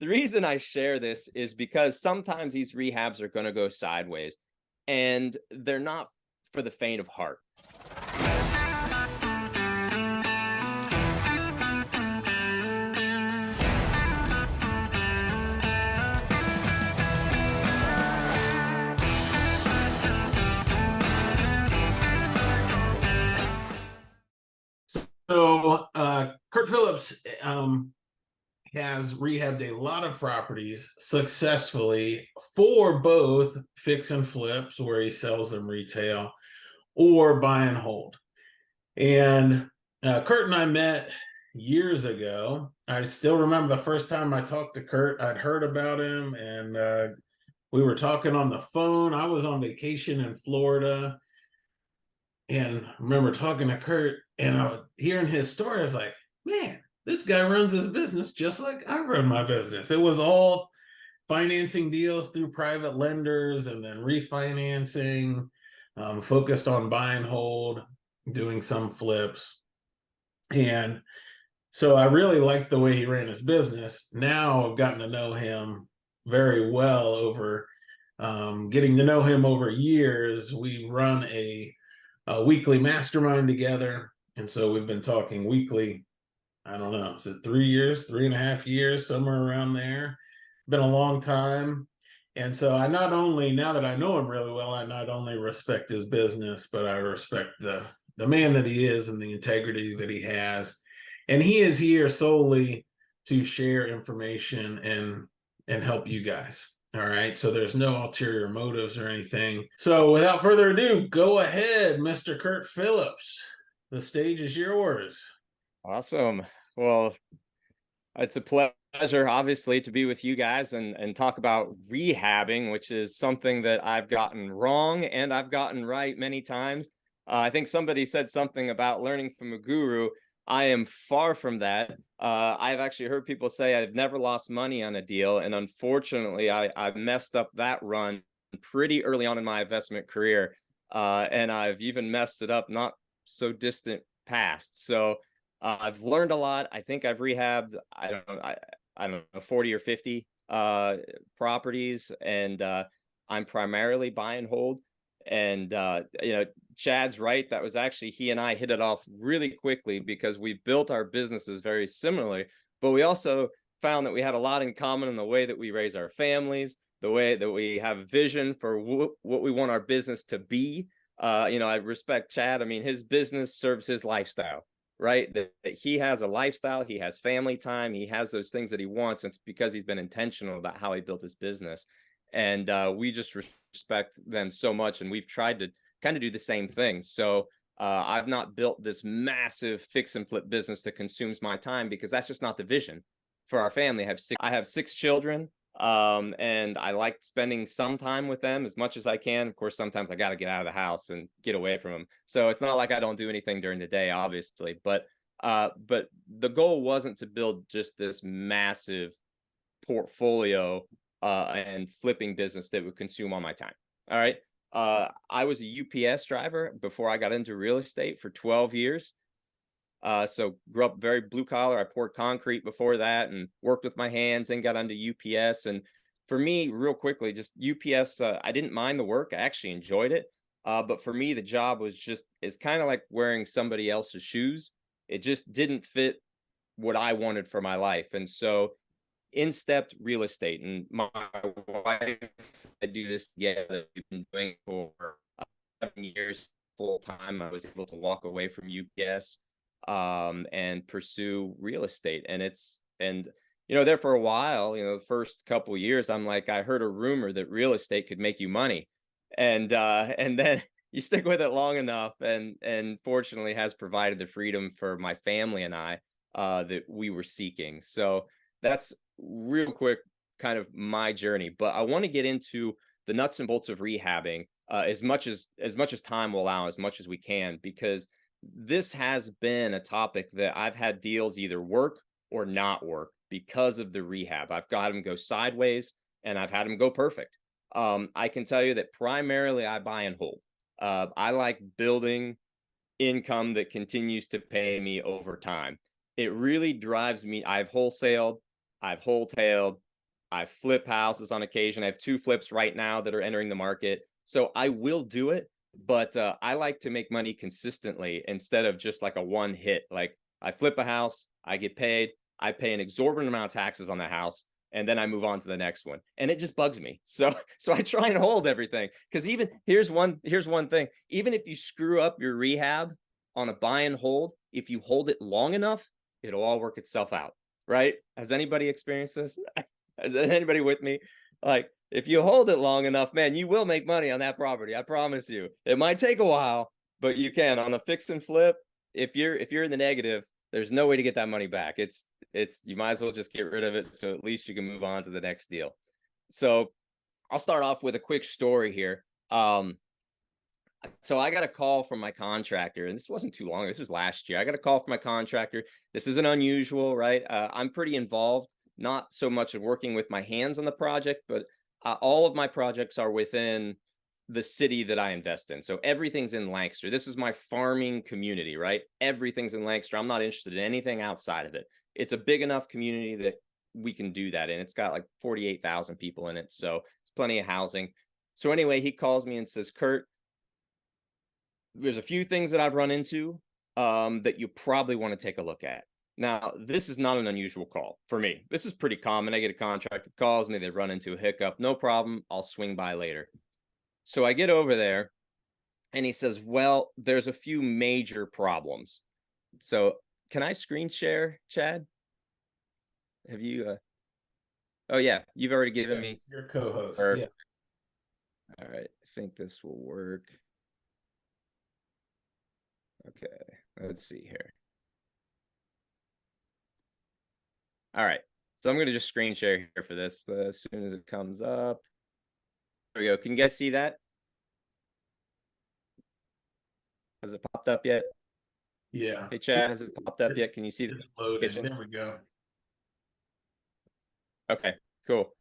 the reason I share this is because sometimes these rehabs are going to go sideways, and they're not for the faint of heart. So Kurt Phillips has rehabbed a lot of properties successfully for both fix and flips, where he sells them retail, or buy and hold. And Kurt and I met years ago. I still remember the first time I talked to Kurt. I'd heard about him, and we were talking on the phone. I was on vacation in Florida, and I remember talking to Kurt, and I was hearing his story. I was like, man, this guy runs his business just like I run my business. It was all financing deals through private lenders and then refinancing, focused on buy and hold, doing some flips. And so I really liked the way he ran his business. Now I've gotten to know him very well over getting to know him over years. We run a weekly mastermind together. And so we've been talking weekly. I don't know, is it 3 years, 3.5 years, somewhere around there? Been a long time. And so I not only, now that I know him really well, I not only respect his business, but I respect the man that he is and the integrity that he has. And he is here solely to share information and help you guys. All right. So there's no ulterior motives or anything. So without further ado, go ahead, Mr. Kurt Phillips. The stage is yours. Awesome. Well, it's a pleasure, obviously, to be with you guys and talk about rehabbing, which is something that I've gotten wrong and I've gotten right many times. I think somebody said something about learning from a guru. I am far from that. I've actually heard people say I've never lost money on a deal, and unfortunately, I messed up that run pretty early on in my investment career, and I've even messed it up not so distant past. So I've learned a lot. I think I've rehabbed, I don't know, 40 or 50 properties, and I'm primarily buy and hold. And Chad's right. That was actually, he and I hit it off really quickly because we built our businesses very similarly, but we also found that we had a lot in common in the way that we raise our families, the way that we have a vision for what we want our business to be. I respect Chad. I mean, his business serves his lifestyle, right? That he has a lifestyle, he has family time, he has those things that he wants. And it's because he's been intentional about how he built his business. And we just respect them so much. And we've tried to kind of do the same thing. So I've not built this massive fix and flip business that consumes my time, because that's just not the vision for our family. I have six children. And I like spending some time with them as much as I can. Of course, sometimes I got to get out of the house and get away from them. So it's not like I don't do anything during the day, obviously, but the goal wasn't to build just this massive portfolio and flipping business that would consume all my time. All right. I was a UPS driver before I got into real estate for 12 years. So grew up very blue collar. I poured concrete before that and worked with my hands and got onto UPS. And for me, real quickly, just UPS, I didn't mind the work. I actually enjoyed it. But for me, the job is kind of like wearing somebody else's shoes. It just didn't fit what I wanted for my life. And so in stepped real estate, and my wife, I do this together. We've been doing it for 7 years full time. I was able to walk away from UPS and pursue real estate. And there for a while, the first couple of years, I'm like, I heard a rumor that real estate could make you money. And then you stick with it long enough, and fortunately has provided the freedom for my family and I that we were seeking. So that's real quick kind of my journey. But I want to get into the nuts and bolts of rehabbing as much as time will allow, as much as we can, because this has been a topic that I've had deals either work or not work because of the rehab. I've got them go sideways and I've had them go perfect. I can tell you that primarily I buy and hold. I like building income that continues to pay me over time. It really drives me. I've wholesaled, I've wholetailed, I flip houses on occasion. I have 2 flips right now that are entering the market. So I will do it, but I like to make money consistently instead of just like a one hit. Like I flip a house, I get paid, I pay an exorbitant amount of taxes on the house, and then I move on to the next one. And it just bugs me. So I try and hold everything. Because even here's one thing. Even if you screw up your rehab on a buy and hold, if you hold it long enough, it'll all work itself out. Right? Has anybody experienced this? Is anybody with me? Like, if you hold it long enough, man, you will make money on that property. I promise you. It might take a while, but you can. On a fix and flip, if you're in the negative, there's no way to get that money back. It's you might as well just get rid of it, so at least you can move on to the next deal. So I'll start off with a quick story here. So I got a call from my contractor, and this wasn't too long. This was last year. I got a call from my contractor. This isn't unusual, right? I'm pretty involved, not so much of working with my hands on the project, but all of my projects are within the city that I invest in. So everything's in Lancaster. This is my farming community, right? Everything's in Lancaster. I'm not interested in anything outside of it. It's a big enough community that we can do that in. It's got like 48,000 people in it. So it's plenty of housing. So anyway, he calls me and says, Kurt, there's a few things that I've run into that you probably want to take a look at. Now, this is not an unusual call for me. This is pretty common. I get a contractor that calls me, they run into a hiccup. No problem. I'll swing by later. So I get over there and he says, well, there's a few major problems. So can I screen share, Chad? Have you? Oh, yeah. You've already given me your co-host. Yeah. All right. I think this will work. Okay. Let's see here. All right. So I'm going to just screen share here for this as soon as it comes up. There we go. Can you guys see that? Has it popped up yet? Yeah. Hey, Chad, has it popped up yet? Can you see the kitchen? There we go. Okay, cool.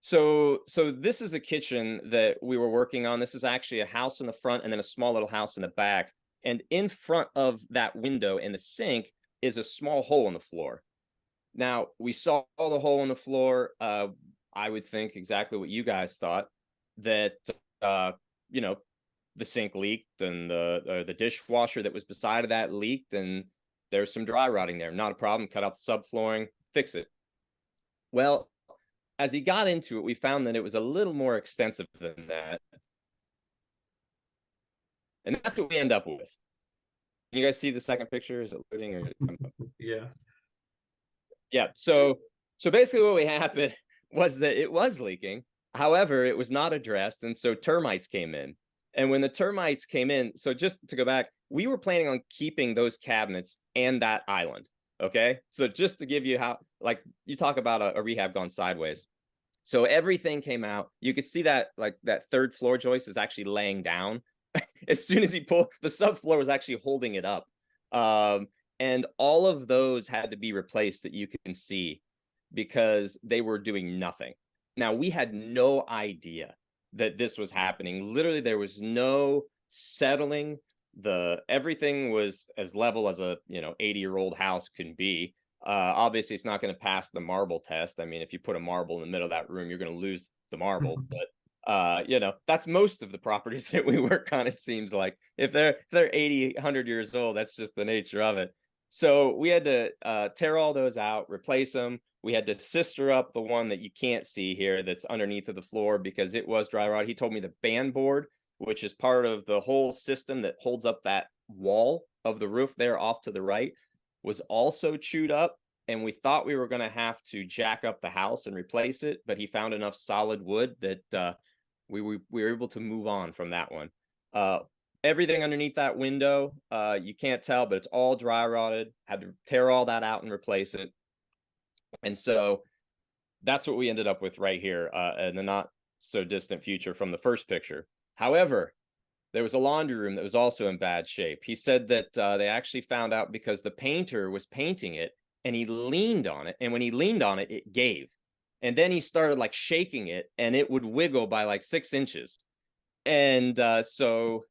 So this is a kitchen that we were working on. This is actually a house in the front and then a small little house in the back. And in front of that window in the sink is a small hole in the floor. Now, we saw the hole in the floor. I would think exactly what you guys thought, that, you know, the sink leaked and the dishwasher that was beside of that leaked, and there's some dry rotting there. Not a problem. Cut out the subflooring, fix it. Well, as he got into it, we found that it was a little more extensive than that. And that's what we end up with. Can you guys see the second picture? Is it loading or? Yeah. Yeah. So basically what we happened was that it was leaking. However, it was not addressed. And so termites came in. And when the termites came in, so just to go back, we were planning on keeping those cabinets and that island. Okay. So just to give you how, like, you talk about a rehab gone sideways. So everything came out. You could see that, like, that third floor joist is actually laying down. As soon as he pulled, the subfloor was actually holding it up. And all of those had to be replaced that you can see because they were doing nothing. Now, we had no idea that this was happening. Literally, there was no settling. Everything was as level as a 80-year-old house can be. Obviously, it's not going to pass the marble test. I mean, if you put a marble in the middle of that room, you're going to lose the marble. But that's most of the properties that we work on. It seems like if they're 80, 100 years old, that's just the nature of it. So we had to tear all those out, replace them. We had to sister up the one that you can't see here that's underneath of the floor because it was dry rot. He told me the band board, which is part of the whole system that holds up that wall of the roof there off to the right, was also chewed up. And we thought we were going to have to jack up the house and replace it, but he found enough solid wood that we were able to move on from that one. Everything underneath that window, you can't tell, but it's all dry rotted. Had to tear all that out and replace it. And so that's what we ended up with right here in the not so distant future from the first picture. However, there was a laundry room that was also in bad shape. He said that they actually found out because the painter was painting it and he leaned on it. And when he leaned on it, it gave. And then he started like shaking it and it would wiggle by like 6 inches. And so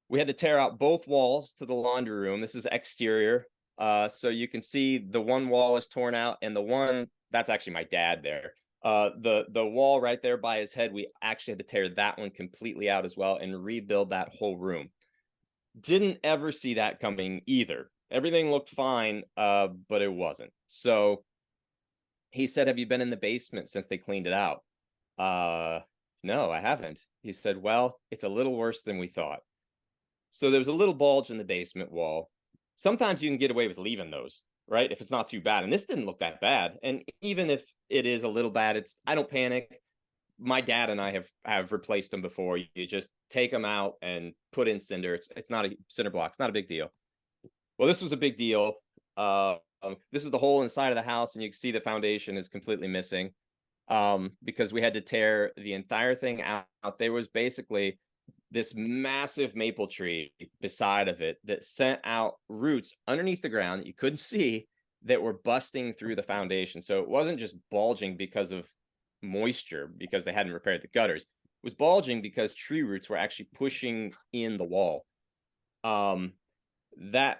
we had to tear out both walls to the laundry room. This is exterior. So you can see the one wall is torn out and the one, that's actually my dad there. The wall right there by his head, we actually had to tear that one completely out as well and rebuild that whole room. Didn't ever see that coming either. Everything looked fine, but it wasn't. So he said, "Have you been in the basement since they cleaned it out?" No, I haven't. He said, "Well, it's a little worse than we thought." So there was a little bulge in the basement wall. Sometimes you can get away with leaving those, right? If it's not too bad. And this didn't look that bad. And even if it is a little bad, I don't panic. My dad and I have replaced them before. You just take them out and put in cinder. It's not a cinder block. It's not a big deal. Well, this was a big deal. This is the hole inside of the house, and you can see the foundation is completely missing, because we had to tear the entire thing out. There was basically this massive maple tree beside of it that sent out roots underneath the ground that you couldn't see, that were busting through the foundation. So it wasn't just bulging because of moisture, because they hadn't repaired the gutters. It was bulging because tree roots were actually pushing in the wall. That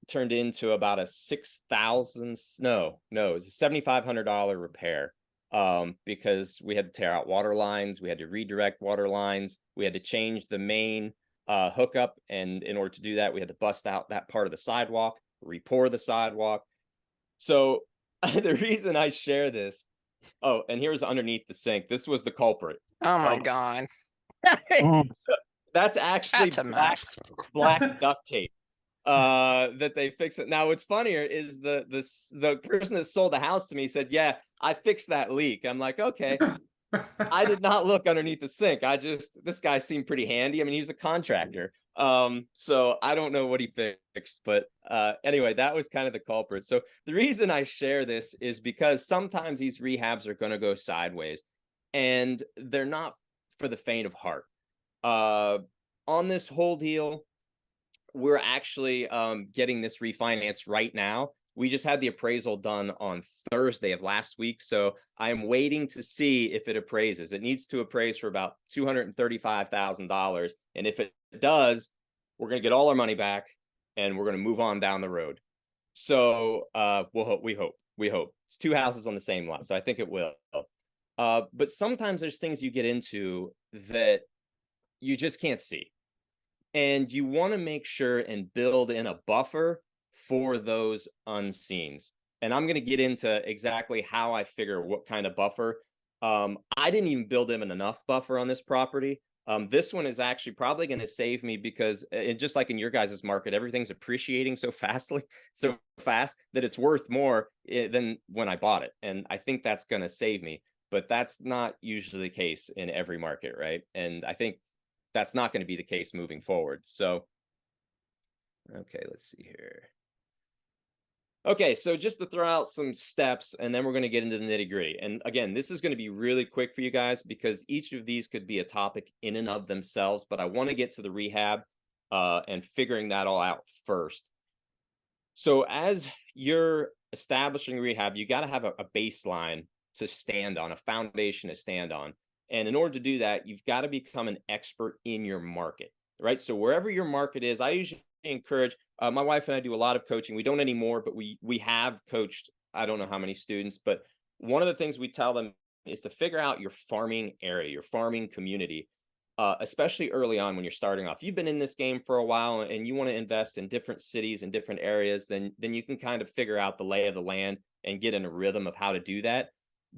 turned into about a 6,000, no, it was a $7,500 repair, because we had to tear out water lines, we had to redirect water lines, we had to change the main hookup, and in order to do that, we had to bust out that part of the sidewalk, re-pour the sidewalk. So the reason I share this, oh, and here's underneath the sink, this was the culprit. Oh my God. So that's actually That's a mess. black duct tape that they fixed it. Now what's funnier is the person that sold the house to me said, "Yeah, I fixed that leak." I'm like, okay. I did not look underneath the sink. This guy seemed pretty handy. I mean, he was a contractor. So I don't know what he fixed, but anyway, that was kind of the culprit. So the reason I share this is because sometimes these rehabs are going to go sideways, and they're not for the faint of heart. On this whole deal, we're actually getting this refinanced right now. We just had the appraisal done on Thursday of last week, so I'm waiting to see if it appraises. It needs to appraise for about $235,000, and if it does, we're going to get all our money back, and we're going to move on down the road. So we hope. It's two houses on the same lot, so I think it will. But sometimes there's things you get into that you just can't see, and you want to make sure and build in a buffer for those unseens. And I'm going to get into exactly how I figure what kind of buffer. I didn't even build in enough buffer on this property. This one is actually probably going to save me, because just like in your guys' market, everything's appreciating so fast that it's worth more than when I bought it. And I think that's going to save me, but that's not usually the case in every market, right? And I think that's not going to be the case moving forward. So, okay, let's see here. Okay, so just to throw out some steps, and then we're going to get into the nitty gritty. And again, this is going to be really quick for you guys, because each of these could be a topic in and of themselves, but I want to get to the rehab and figuring that all out first. So as you're establishing rehab, you got to have a baseline to stand on, a foundation to stand on. And in order to do that, you've got to become an expert in your market, right? So wherever your market is, I usually encourage, my wife and I do a lot of coaching. We don't anymore, but we have coached, I don't know how many students, but one of the things we tell them is to figure out your farming area, your farming community, especially early on when you're starting off. You've been in this game for a while and you want to invest in different cities and different areas, then you can kind of figure out the lay of the land and get in a rhythm of how to do that.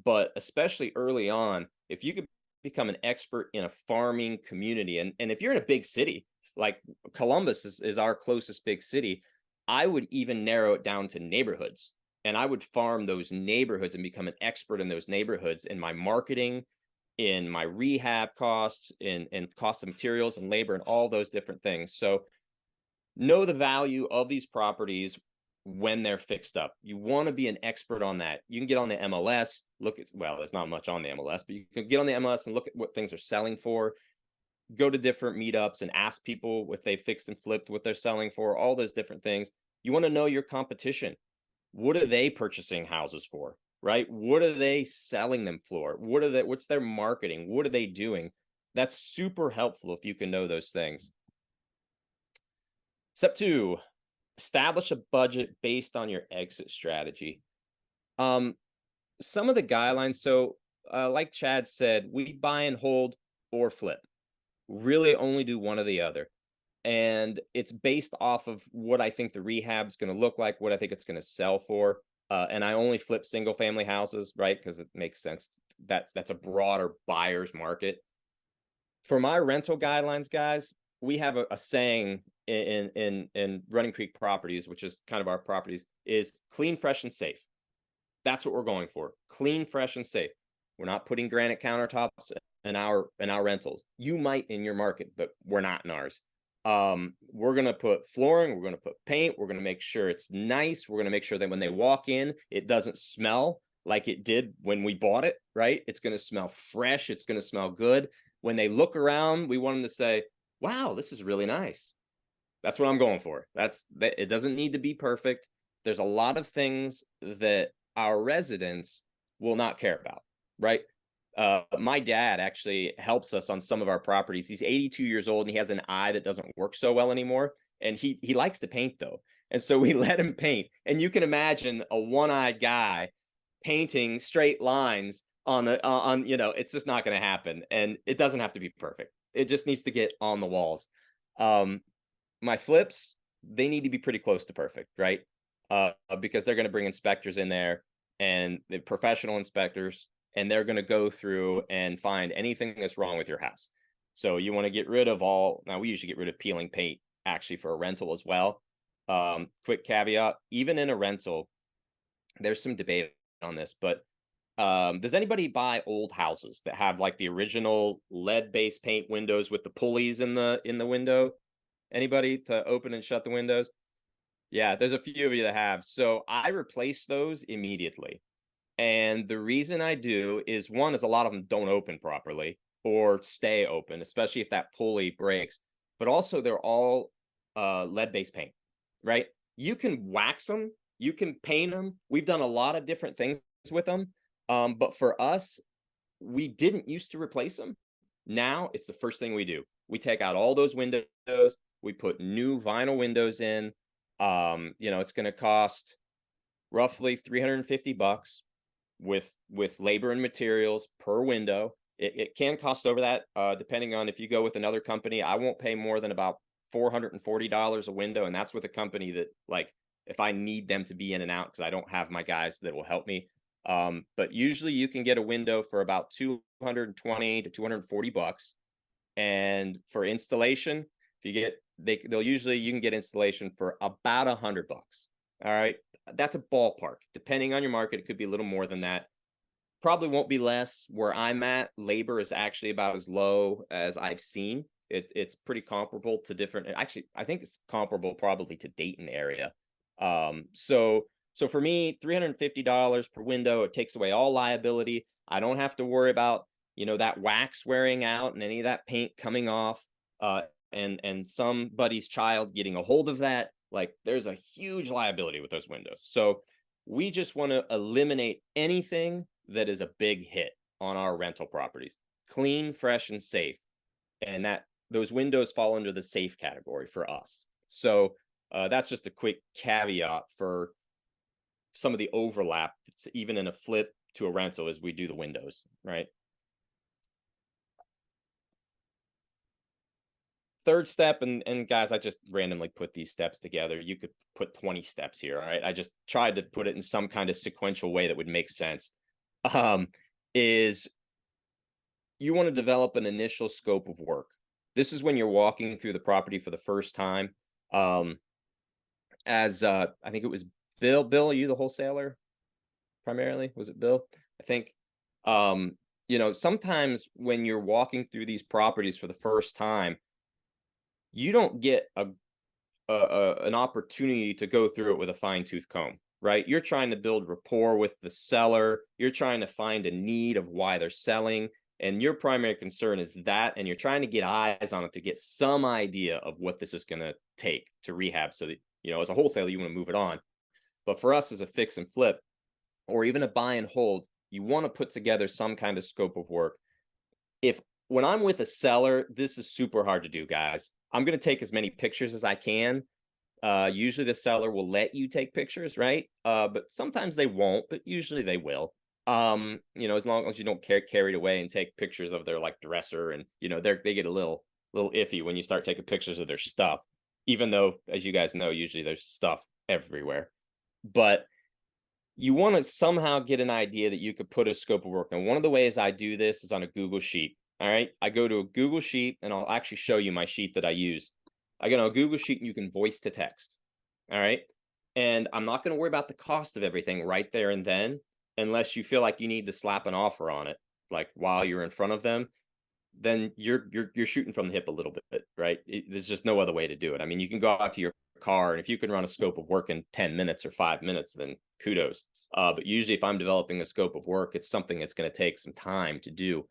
But especially early on, if you could become an expert in a farming community, and if you're in a big city, like Columbus is our closest big city, I would even narrow it down to neighborhoods, and I would farm those neighborhoods and become an expert in those neighborhoods, in my marketing, in my rehab costs, in cost of materials and labor, and all those different things. So know the value of these properties when they're fixed up. You want to be an expert on that. You can get on the MLS, well, there's not much on the MLS, but you can get on the MLS and look at what things are selling for. Go to different meetups and ask people if they fixed and flipped, what they're selling for, all those different things. You want to know your competition. What are they purchasing houses for, right? What are they selling them for? What's their marketing? What are they doing? That's super helpful if you can know those things. Step 2, establish a budget based on your exit strategy. Some of the guidelines, so like Chad said, we buy and hold or flip. Really only do one or the other. And it's based off of what I think the rehab's going to look like, what I think it's going to sell for. And I only flip single family houses, right? Because it makes sense that that's a broader buyer's market. For my rental guidelines, guys, we have a saying in Running Creek Properties, which is kind of our properties, is clean, fresh, and safe. That's what we're going for. Clean, fresh, and safe. We're not putting granite countertops in our rentals. You might in your market, but we're not in ours. We're gonna put flooring, we're gonna put paint, we're gonna make sure it's nice, we're gonna make sure that when they walk in, it doesn't smell like it did when we bought it, right? It's gonna smell fresh, it's gonna smell good. When they look around, we want them to say, wow, this is really nice. That's what I'm going for. It doesn't need to be perfect. There's a lot of things that our residents will not care about, right? My dad actually helps us on some of our properties. He's 82 years old and he has an eye that doesn't work so well anymore. And he likes to paint though. And so we let him paint. And you can imagine a one-eyed guy painting straight lines on it's just not going to happen. And it doesn't have to be perfect. It just needs to get on the walls. My flips, they need to be pretty close to perfect, right? Because they're going to bring inspectors in there and the professional inspectors, and they're going to go through and find anything that's wrong with your house. So you want to get rid of now we usually get rid of peeling paint actually for a rental as well. Quick caveat, even in a rental, there's some debate on this, but does anybody buy old houses that have like the original lead-based paint windows with the pulleys in the window? Anybody to open and shut the windows? Yeah, there's a few of you that have. So I replace those immediately. And the reason I do is one is a lot of them don't open properly or stay open, especially if that pulley breaks. But also they're all lead-based paint, right? You can wax them, you can paint them. We've done a lot of different things with them. But for us, we didn't used to replace them. Now it's the first thing we do. We take out all those windows, we put new vinyl windows in. It's going to cost roughly $350 with labor and materials per window. It can cost over that, depending on if you go with another company. I won't pay more than about $440 a window, and that's with a company that, like, if I need them to be in and out because I don't have my guys that will help me. But usually you can get a window for about $220 to $240, and for installation, if you get you can get installation for about $100. All right, that's a ballpark. Depending on your market, it could be a little more than that. Probably won't be less. Where I'm at, labor is actually about as low as I've seen. It's pretty comparable to different. Actually, I think it's comparable probably to Dayton area. So for me, $350 per window. It takes away all liability. I don't have to worry about that wax wearing out and any of that paint coming off. And somebody's child getting a hold of that. Like, there's a huge liability with those windows. So we just want to eliminate anything that is a big hit on our rental properties. Clean, fresh, and safe. And those windows fall under the safe category for us. So that's just a quick caveat for some of the overlap, even in a flip to a rental, as we do the windows, right? Third step, and guys, I just randomly put these steps together. You could put 20 steps here, all right? I just tried to put it in some kind of sequential way that would make sense. Is you want to develop an initial scope of work. This is when you're walking through the property for the first time. As I think it was Bill, are you the wholesaler primarily? Was it Bill? I think, sometimes when you're walking through these properties for the first time, you don't get an opportunity to go through it with a fine-tooth comb, right? You're trying to build rapport with the seller. You're trying to find a need of why they're selling. And your primary concern is that, and you're trying to get eyes on it to get some idea of what this is going to take to rehab so that, as a wholesaler, you want to move it on. But for us as a fix and flip, or even a buy and hold, you want to put together some kind of scope of work. When I'm with a seller, this is super hard to do, guys. I'm going to take as many pictures as I can. Usually the seller will let you take pictures, right? But sometimes they won't, but usually they will. As long as you don't get carried away and take pictures of their like dresser, and they get a little iffy when you start taking pictures of their stuff, even though, as you guys know, usually there's stuff everywhere. But you want to somehow get an idea that you could put a scope of work. And one of the ways I do this is on a Google Sheet. All right. I go to a Google Sheet, and I'll actually show you my sheet that I use. I go to a Google Sheet and you can voice to text. All right. And I'm not going to worry about the cost of everything right there and then, unless you feel like you need to slap an offer on it, like while you're in front of them. Then you're shooting from the hip a little bit, right? There's just no other way to do it. I mean, you can go out to your car, and if you can run a scope of work in 10 minutes or 5 minutes, then kudos. But usually if I'm developing a scope of work, it's something that's going to take some time to do.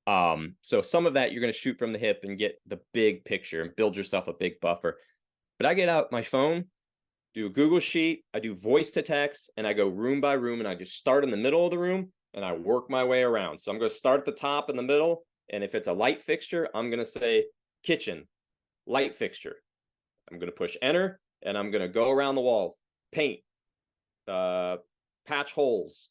So some of that you're going to shoot from the hip and get the big picture and build yourself a big buffer. But I get out my phone, do a Google Sheet, I do voice to text, and I go room by room, and I just start in the middle of the room and I work my way around. So I'm going to start at the top in the middle, and if it's a light fixture, I'm going to say kitchen, light fixture. I'm going to push enter, and I'm going to go around the walls, paint, patch holes,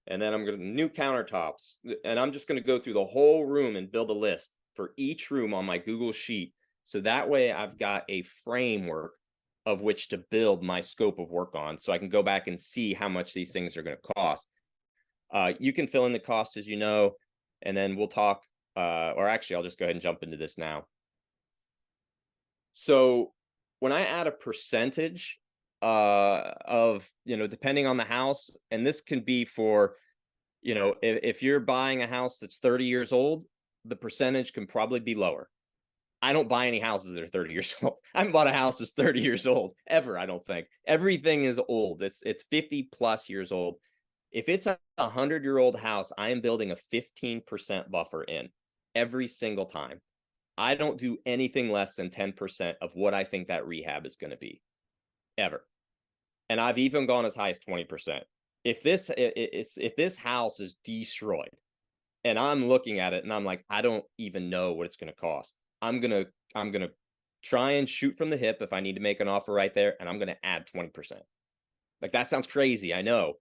and then I'm going to new countertops. And I'm just going to go through the whole room and build a list for each room on my Google Sheet. So that way I've got a framework of which to build my scope of work on, so I can go back and see how much these things are going to cost. You can fill in the cost, as you know, and then we'll talk, or actually I'll just go ahead and jump into this now. So when I add a percentage of, depending on the house, and this can be for, if you're buying a house that's 30 years old, the percentage can probably be lower. I don't buy any houses that are 30 years old. I haven't bought a house that's 30 years old ever, I don't think. Everything is old. It's 50 plus years old. If it's a 100-year-old house, I am building a 15% buffer in every single time. I don't do anything less than 10% of what I think that rehab is going to be, ever. And I've even gone as high as 20%. If this house is destroyed and I'm looking at it and I'm like, I don't even know what it's going to cost, I'm gonna try and shoot from the hip if I need to make an offer right there, and I'm gonna add 20%. Like, that sounds crazy, I know,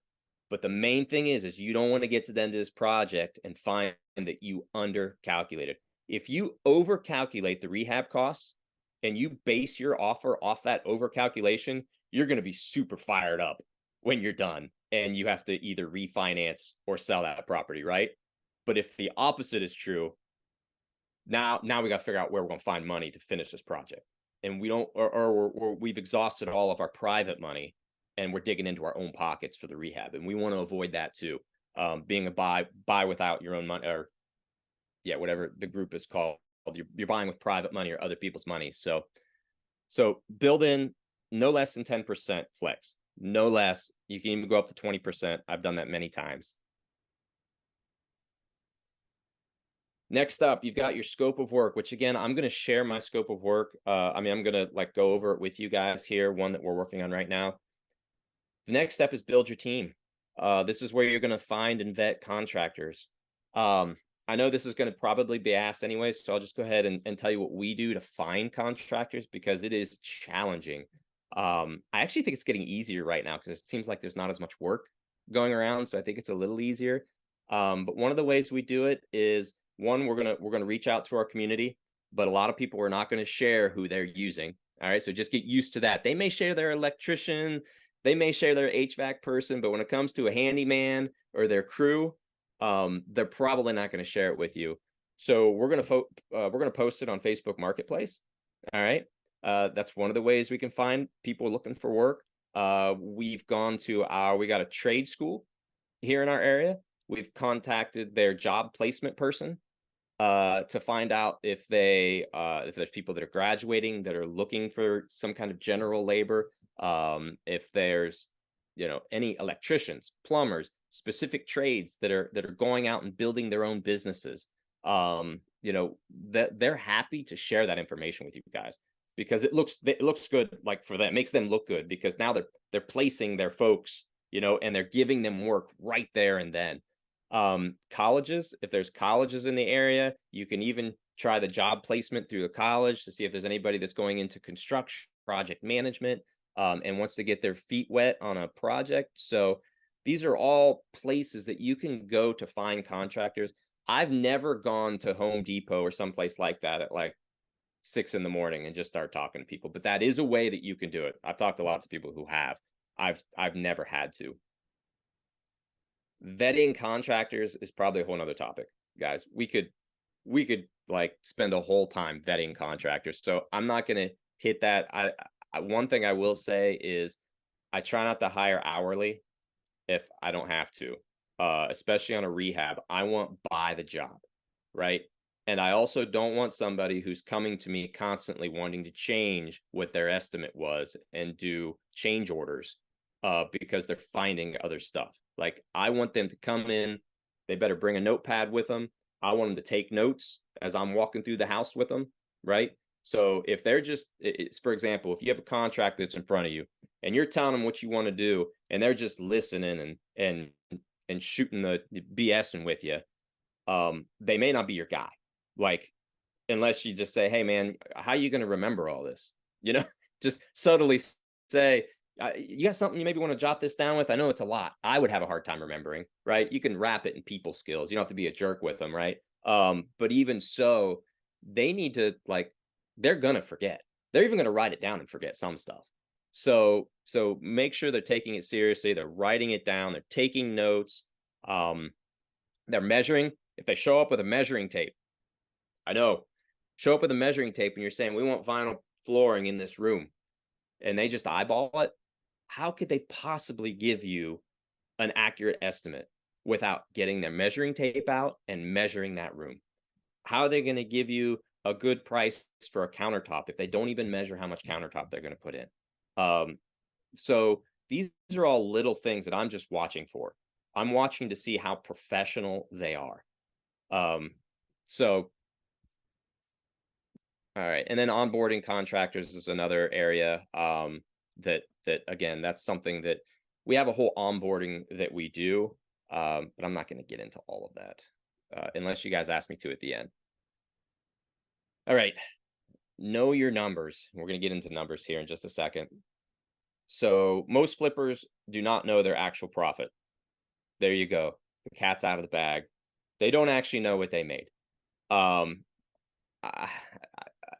but the main thing is you don't want to get to the end of this project and find that you undercalculated. If you overcalculate the rehab costs and you base your offer off that overcalculation, you're going to be super fired up when you're done and you have to either refinance or sell that property, right? But if the opposite is true, now we got to figure out where we're going to find money to finish this project. And we don't, or we've exhausted all of our private money and we're digging into our own pockets for the rehab. And we want to avoid that too. Being a buy without your own money, or whatever the group is called. You're buying with private money or other people's money. So build in no less than 10% flex, no less. You can even go up to 20%. I've done that many times. Next up, you've got your scope of work, which again, I'm going to share my scope of work. I'm going to go over it with you guys here, one that we're working on right now. The next step is build your team. This is where you're going to find and vet contractors. I know this is going to probably be asked anyway, so I'll just go ahead and tell you what we do to find contractors, because it is challenging. I actually think it's getting easier right now because it seems like there's not as much work going around, so I think it's a little easier. But one of the ways we do it is, one, we're gonna reach out to our community, but a lot of people are not going to share who they're using. All right, so just get used to that. They may share their electrician, they may share their HVAC person, but when it comes to a handyman or their crew, they're probably not going to share it with you. So we're gonna post it on Facebook Marketplace. All right, that's one of the ways we can find people looking for work. We've gone to we got a trade school here in our area. We've contacted their job placement person to find out if there's people that are graduating that are looking for some kind of general labor. If there's any electricians, plumbers, specific trades that are going out and building their own businesses, that they're happy to share that information with you guys, because it looks good, like for them, it makes them look good, because now they're placing their folks, and they're giving them work right there and then. Colleges, if there's colleges in the area, you can even try the job placement through the college to see if there's anybody that's going into construction, project management, and wants to get their feet wet on a project. So These are all places that you can go to find contractors. I've never gone to Home Depot or someplace like that at like 6 in the morning and just start talking to people, but that is a way that you can do it. I've talked to lots of people who have. I've never had to. Vetting contractors is probably a whole nother topic, guys. We could like spend a whole time vetting contractors. So I'm not gonna hit that. One thing I will say is I try not to hire hourly if I don't have to. Especially on a rehab. I want by the job, right? And I also don't want somebody who's coming to me constantly wanting to change what their estimate was and do change orders because they're finding other stuff. Like I want them to come in, they better bring a notepad with them. I want them to take notes as I'm walking through the house with them, right? So if they're just, for example, if you have a contract that's in front of you and you're telling them what you want to do and they're just listening and shooting the BSing with you, they may not be your guy. Like, unless you just say, hey man, how are you going to remember all this? You know, just subtly say, you got something you maybe want to jot this down with? I know it's a lot. I would have a hard time remembering, right? You can wrap it in people skills. You don't have to be a jerk with them, right? But even so, they need to like, they're going to forget. They're even going to write it down and forget some stuff. So make sure they're taking it seriously. They're writing it down. They're taking notes. They're measuring. If they show up with a measuring tape, I know, show up with a measuring tape and you're saying, we want vinyl flooring in this room, and they just eyeball it. How could they possibly give you an accurate estimate without getting their measuring tape out and measuring that room? How are they going to give you a good price for a countertop if they don't even measure how much countertop they're going to put in? So these are all little things that I'm just watching for. I'm watching to see how professional they are. So, all right. And then onboarding contractors is another area that again, that's something that we have a whole onboarding that we do. But I'm not going to get into all of that unless you guys ask me to at the end. All right. Know your numbers. We're going to get into numbers here in just a second. So most flippers do not know their actual profit. There you go. The cat's out of the bag. They don't actually know what they made.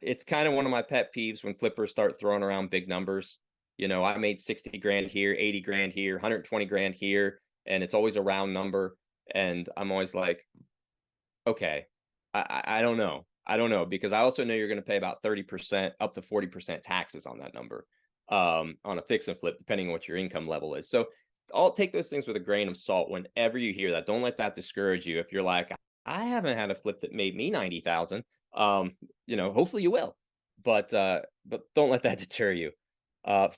It's kind of one of my pet peeves when flippers start throwing around big numbers. You know, I made 60 grand here, 80 grand here, 120 grand here, and it's always a round number. And I'm always like, okay, I don't know. I don't know, because I also know you're going to pay about 30% up to 40% taxes on that number on a fix and flip, depending on what your income level is. So I'll take those things with a grain of salt whenever you hear that. Don't let that discourage you. If you're like, I haven't had a flip that made me 90,000, you know, hopefully you will, but don't let that deter you.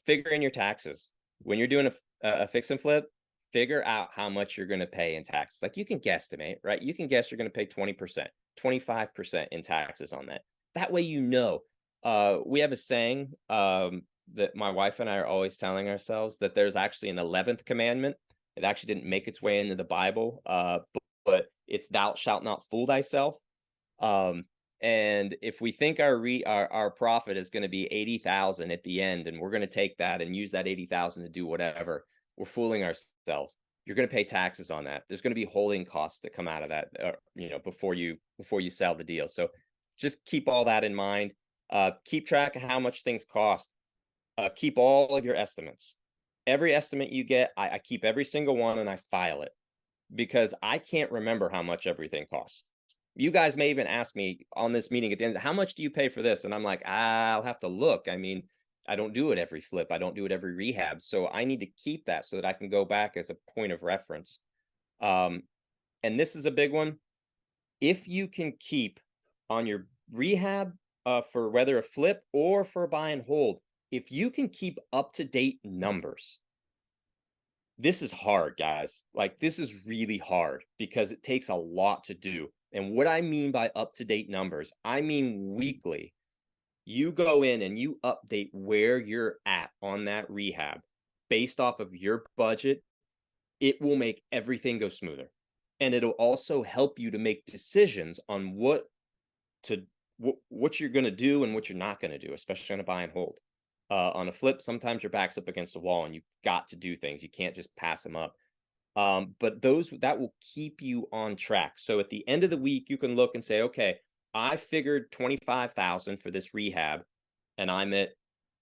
Figure in your taxes when you're doing a fix and flip. Figure out how much you're going to pay in taxes. Like you can guesstimate, right? You can guess you're going to pay 20%, 25% in taxes on that. That way, you know, we have a saying that my wife and I are always telling ourselves, that there's actually an 11th commandment. It actually didn't make its way into the Bible, but it's thou shalt not fool thyself. And if we think our profit is going to be 80,000 at the end, and we're going to take that and use that 80,000 to do whatever, we're fooling ourselves. You're going to pay taxes on that. There's going to be holding costs that come out of that, you know, before you sell the deal. So just keep all that in mind. Keep track of how much things cost. Keep all of your estimates. Every estimate you get, I keep every single one and I file it, because I can't remember how much everything costs. You guys may even ask me on this meeting at the end, how much do you pay for this? And I'm like, I'll have to look. I mean, I don't do it every flip. I don't do it every rehab. So I need to keep that so that I can go back as a point of reference. And this is a big one. If you can keep on your rehab for whether a flip or for buy and hold, if you can keep up-to-date numbers, this is hard, guys. Like, this is really hard because it takes a lot to do. And what I mean by up-to-date numbers, I mean weekly. You go in and you update where you're at on that rehab based off of your budget. It will make everything go smoother. And it'll also help you to make decisions on what you're going to do and what you're not going to do, especially on a buy and hold. On a flip, sometimes your back's up against the wall and you've got to do things. You can't just pass them up. But that will keep you on track. So at the end of the week, you can look and say, okay, I figured 25,000 for this rehab, and I'm at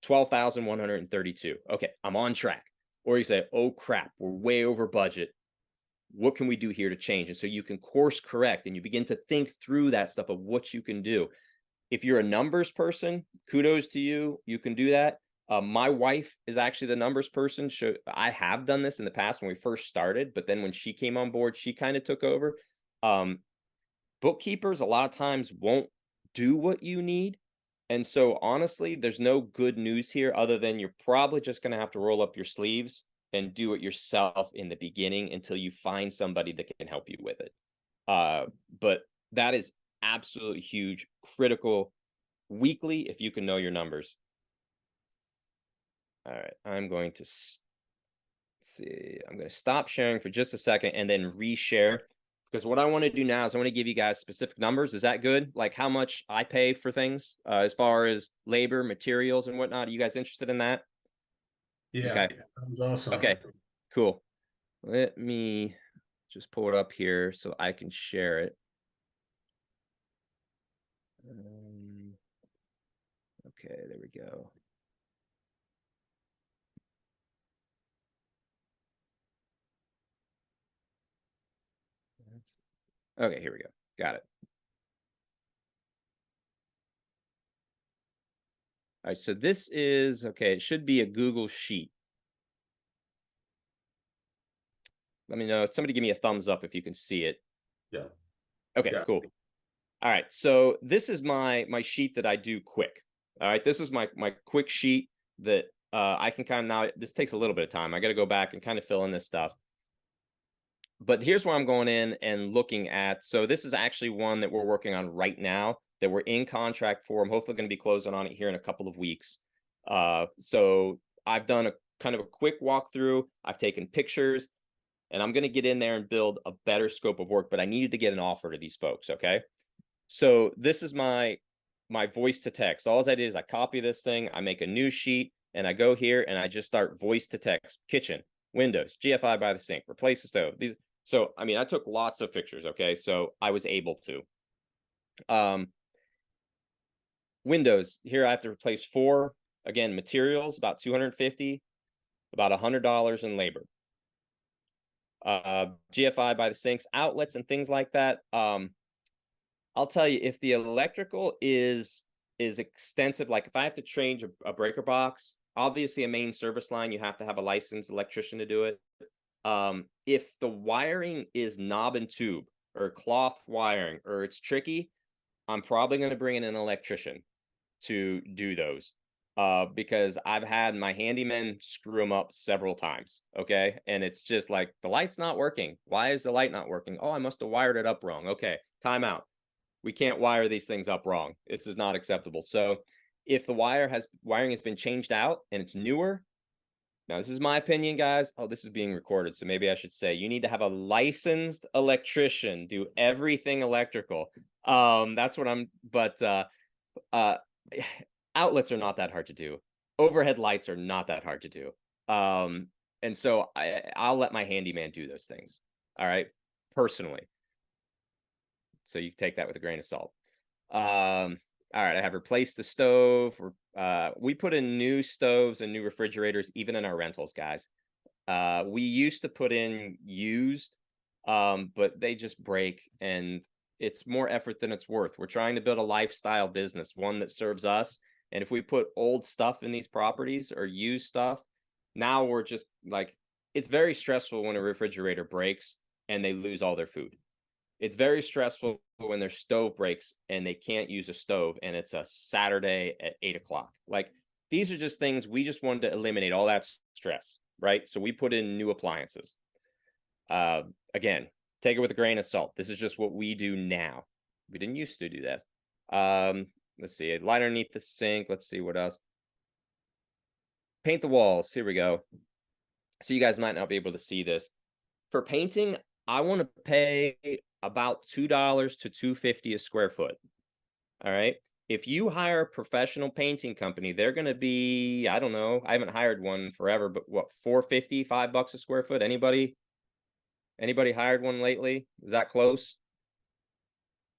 12,132. Okay, I'm on track. Or you say, oh crap, we're way over budget. What can we do here to change? And so you can course correct, and you begin to think through that stuff of what you can do. If you're a numbers person, kudos to you. You can do that. My wife is actually the numbers person. I have done this in the past when we first started, but then when she came on board, she kind of took over. Bookkeepers a lot of times won't do what you need. And so honestly, there's no good news here other than you're probably just going to have to roll up your sleeves and do it yourself in the beginning until you find somebody that can help you with it. But that is absolutely huge, critical weekly if you can know your numbers. All right, I'm going to see. I'm going to stop sharing for just a second and then reshare, because what I want to do now is I want to give you guys specific numbers. Is that good? Like how much I pay for things as far as labor, materials, and whatnot. Are you guys interested in that? Yeah, okay. That was awesome. Okay, cool. Let me just pull it up here so I can share it. Okay, there we go. Okay, here we go. Got it. All right, so this is, okay, it should be a Google Sheet. Let me know. Somebody give me a thumbs up if you can see it. Yeah. Okay, Yeah. cool. All right, so this is my sheet that I do quick. All right, this is my quick sheet that I can kind of now, this takes a little bit of time. I got to go back and kind of fill in this stuff. But here's where I'm going in and looking at. So this is actually one that we're working on right now that we're in contract for. I'm hopefully going to be closing on it here in a couple of weeks. So I've done a kind of a quick walkthrough. I've taken pictures, and I'm going to get in there and build a better scope of work, but I needed to get an offer to these folks, okay? So this is my voice to text. All I did is I copy this thing, I make a new sheet, and I go here and I just start voice to text. Kitchen, windows, GFI by the sink, replace the stove. So I mean, I took lots of pictures, okay? So I was able to. Windows, here I have to replace 4. Again, materials, about 250, about $100 in labor. GFI by the sinks, outlets, and things like that. I'll tell you, if the electrical is extensive, like if I have to change a breaker box, obviously a main service line, you have to have a licensed electrician to do it. If the wiring is knob and tube or cloth wiring or it's tricky, I'm probably going to bring in an electrician to do those. Because I've had my handyman screw them up several times. Okay. And it's just like, the light's not working. Why is the light not working? Oh, I must have wired it up wrong. Okay. Time out. We can't wire these things up wrong. This is not acceptable. So if the wiring has been changed out and it's newer, now this is my opinion, guys. Oh, this is being recorded, so maybe I should say you need to have a licensed electrician do everything electrical. That's what but outlets are not that hard to do. Overhead lights are not that hard to do. And so I'll let my handyman do those things. All right, personally. So you can take that with a grain of salt. All right, I have replaced the stove. We put in new stoves and new refrigerators, even in our rentals, guys. We used to put in used, but they just break, and it's more effort than it's worth. We're trying to build a lifestyle business, one that serves us. And if we put old stuff in these properties or used stuff, now we're just like, it's very stressful when a refrigerator breaks and they lose all their food. It's very stressful when their stove breaks and they can't use a stove and it's a Saturday at 8 o'clock. Like, these are just things we just wanted to eliminate all that stress, right? So we put in new appliances. Again, take it with a grain of salt. This is just what we do now. We didn't used to do that. Let's see, light underneath the sink. Let's see what else. Paint the walls. Here we go. So you guys might not be able to see this. For painting, I want to pay about $2 to $2.50 a square foot. All right. If you hire a professional painting company, they're going to be, I don't know, I haven't hired one forever, but what, $4.50, $5 a square foot? Anybody? Anybody hired one lately? Is that close?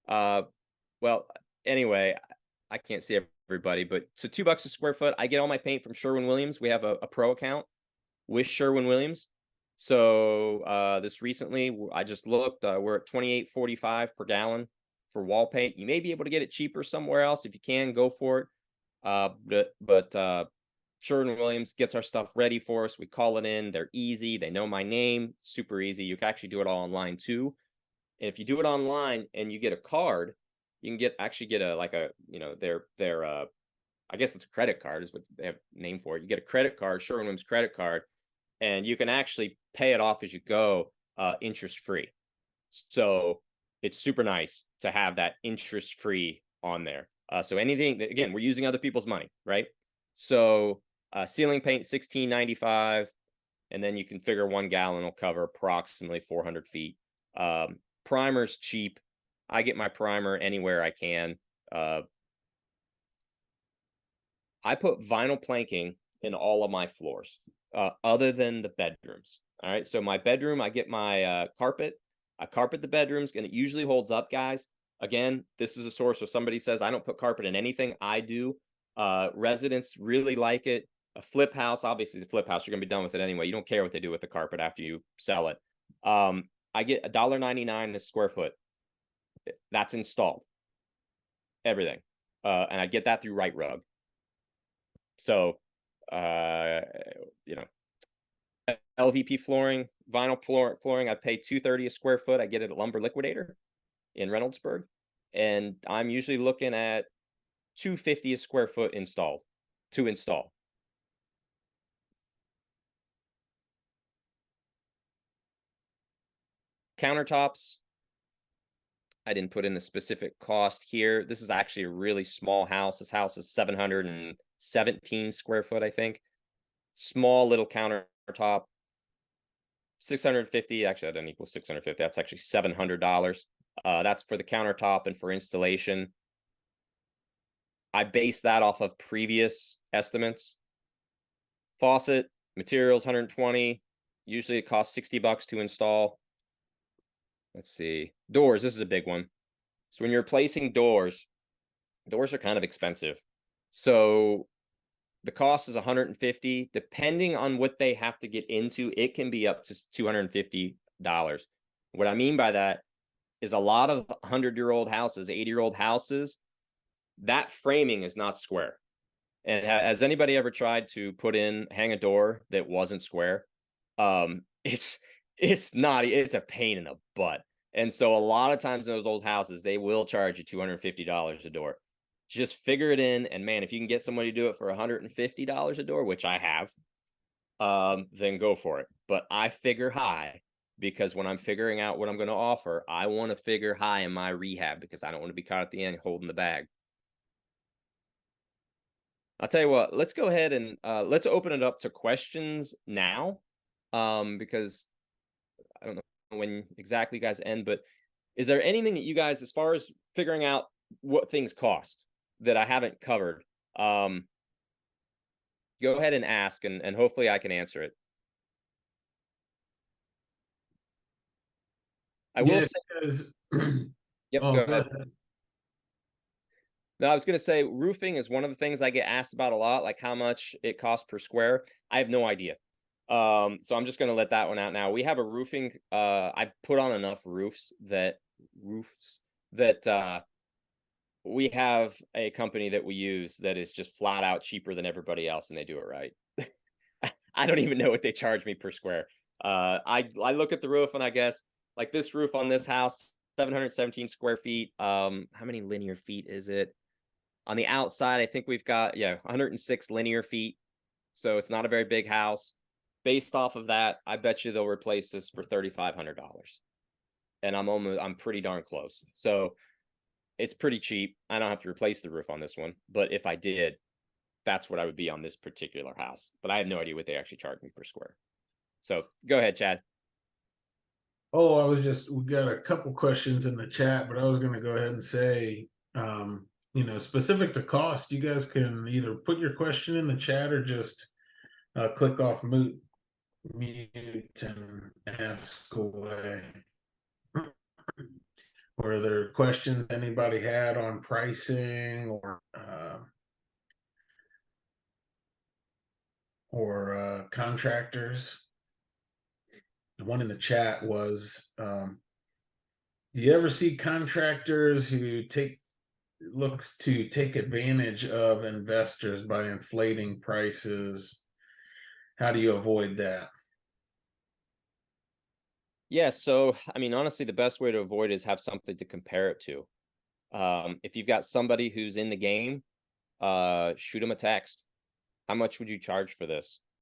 Well, anyway, I can't see everybody, but so $2 a square foot. I get all my paint from Sherwin-Williams. We have a pro account with Sherwin-Williams. So this recently, I just looked. We're at 28.45 per gallon for wall paint. You may be able to get it cheaper somewhere else. If you can, go for it. But Sherwin-Williams gets our stuff ready for us. We call it in. They're easy. They know my name. Super easy. You can actually do it all online too. And if you do it online and you get a card, you can actually get their I guess it's a credit card is what they have name for it. You get a credit card, Sherwin-Williams credit card, and you can actually pay it off as you go, interest free. So it's super nice to have that interest free on there. So anything that, again, we're using other people's money, right? So ceiling paint $16.95, and then you can figure 1 gallon will cover approximately 400 feet. Primer's cheap. I get my primer anywhere I can. I put vinyl planking in all of my floors, other than the bedrooms. All right. So my bedroom, I get my carpet. I carpet the bedrooms, and it usually holds up, guys. Again, this is a source where somebody says I don't put carpet in anything. I do. Residents really like it. A flip house, obviously, the flip house, you're gonna be done with it anyway. You don't care what they do with the carpet after you sell it. I get $1.99 a square foot. That's installed. Everything. And I get that through Right Rug. So, LVP flooring, vinyl flooring, I pay $2.30 a square foot. I get it at Lumber Liquidator in Reynoldsburg. And I'm usually looking at $2.50 a square foot to install. Countertops, I didn't put in the specific cost here. This is actually a really small house. This house is 717 square foot, I think. Small little countertop. 650, actually that doesn't equal 650. That's actually $700. That's for the countertop and for installation. I base that off of previous estimates. Faucet, materials, 120. Usually it costs $60 to install. Let's see. Doors, this is a big one. So when you're replacing doors are kind of expensive. So the cost is $150. Depending on what they have to get into, it can be up to $250. What I mean by that is a lot of 100-year-old houses, 80-year-old houses, that framing is not square. And has anybody ever tried to hang a door that wasn't square? It's a pain in the butt. And so a lot of times in those old houses, they will charge you $250 a door. Just figure it in. And man, if you can get somebody to do it for $150 a door, which I have, then go for it. But I figure high, because when I'm figuring out what I'm going to offer, I want to figure high in my rehab, because I don't want to be caught at the end holding the bag. I'll tell you what, let's go ahead and let's open it up to questions now, because I don't know when exactly you guys end, but is there anything that you guys, as far as figuring out what things cost, that I haven't covered? Go ahead and ask, and hopefully I can answer it. I will say, yep, Oh, go go ahead. ahead. No, I was going to say roofing is one of the things I get asked about a lot, like how much it costs per square. I have no idea. So I'm just going to let that one out now. We have a roofing. I've put on enough roofs that we have a company that we use that is just flat out cheaper than everybody else, and they do it right. I don't even know what they charge me per square. I look at the roof, and I guess like this roof on this house, 717 square feet. How many linear feet is it? On the outside, I think we've got 106 linear feet. So it's not a very big house. Based off of that, I bet you they'll replace this for $3,500. And I'm pretty darn close. So it's pretty cheap. I don't have to replace the roof on this one, but if I did, that's what I would be on this particular house. But I have no idea what they actually charge me per square. So go ahead, Chad. Oh, we got a couple questions in the chat, but I was going to go ahead and say, specific to cost, you guys can either put your question in the chat or just click off mute. mute and ask away. Were there questions anybody had on pricing or contractors? The one in the chat was, do you ever see contractors who looks to take advantage of investors by inflating prices? How do you avoid that? Yeah, so I mean, honestly, the best way to avoid is have something to compare it to. If you've got somebody who's in the game, shoot them a text. How much would you charge for this?